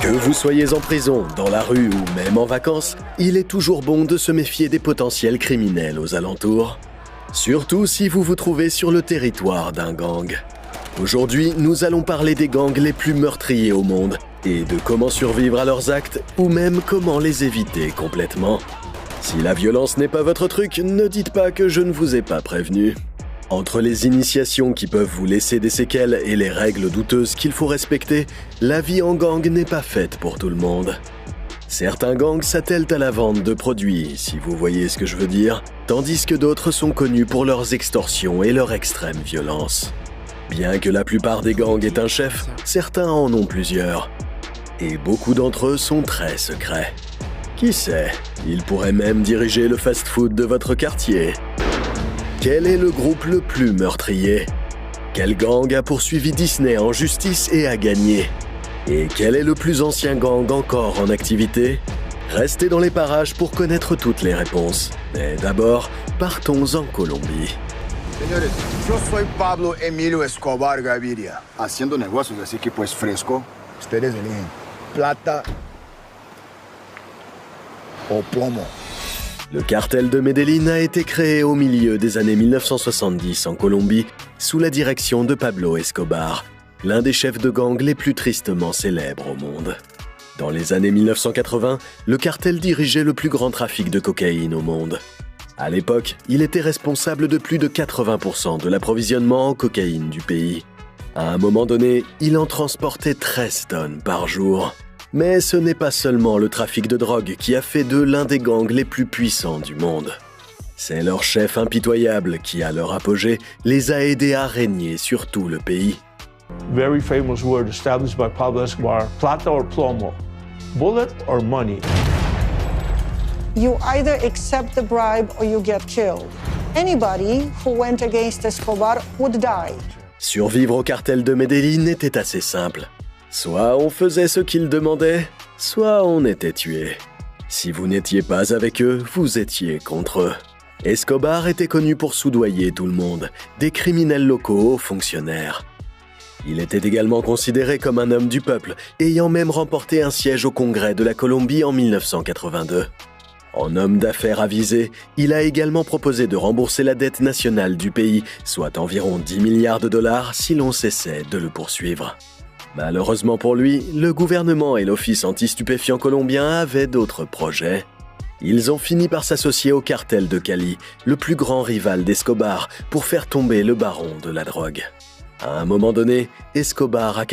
Que vous soyez en prison, dans la rue ou même en vacances, il est toujours bon de se méfier des potentiels criminels aux alentours. Surtout si vous vous trouvez sur le territoire d'un gang. Aujourd'hui, nous allons parler des gangs les plus meurtriers au monde et de comment survivre à leurs actes ou même comment les éviter complètement. Si la violence n'est pas votre truc, ne dites pas que je ne vous ai pas prévenu. Entre les initiations qui peuvent vous laisser des séquelles et les règles douteuses qu'il faut respecter, la vie en gang n'est pas faite pour tout le monde. Certains gangs s'attellent à la vente de produits, si vous voyez ce que je veux dire, tandis que d'autres sont connus pour leurs extorsions et leur extrême violence. Bien que la plupart des gangs aient un chef, certains en ont plusieurs. Et beaucoup d'entre eux sont très secrets. Qui sait, ils pourraient même diriger le fast-food de votre quartier. Quel est le groupe le plus meurtrier? Quel gang a poursuivi Disney en justice et a gagné? Et quel est le plus ancien gang encore en activité? Restez dans les parages pour connaître toutes les réponses. Mais d'abord, partons en Colombie. Señores, yo soy Pablo Emilio Escobar Gaviria, haciendo negocios, así que pues fresco. Ustedes eligen plata o plomo. Le cartel de Medellín a été créé au milieu des années 1970 en Colombie sous la direction de Pablo Escobar, l'un des chefs de gang les plus tristement célèbres au monde. Dans les années 1980, le cartel dirigeait le plus grand trafic de cocaïne au monde. À l'époque, il était responsable de plus de 80% de l'approvisionnement en cocaïne du pays. À un moment donné, il en transportait 13 tonnes par jour. Mais ce n'est pas seulement le trafic de drogue qui a fait d'eux l'un des gangs les plus puissants du monde. C'est leur chef impitoyable qui, à leur apogée, les a aidés à régner sur tout le pays. Very famous word established by Pablo Escobar, plata or plomo, bullet or money. You either accept the bribe or you get killed. Anybody who went against Escobar would die. Survivre au cartel de Medellín était assez simple. Soit on faisait ce qu'ils demandaient, soit on était tué. Si vous n'étiez pas avec eux, vous étiez contre eux. Escobar était connu pour soudoyer tout le monde, des criminels locaux aux fonctionnaires. Il était également considéré comme un homme du peuple, ayant même remporté un siège au Congrès de la Colombie en 1982. En homme d'affaires avisé, il a également proposé de rembourser la dette nationale du pays, soit environ 10 milliards de dollars si l'on cessait de le poursuivre. Malheureusement pour lui, le gouvernement et l'Office anti-stupéfiants colombien avaient d'autres projets. Ils ont fini par s'associer au cartel de Cali, le plus grand rival d'Escobar, pour faire tomber le baron de la drogue. À un moment donné, Escobar a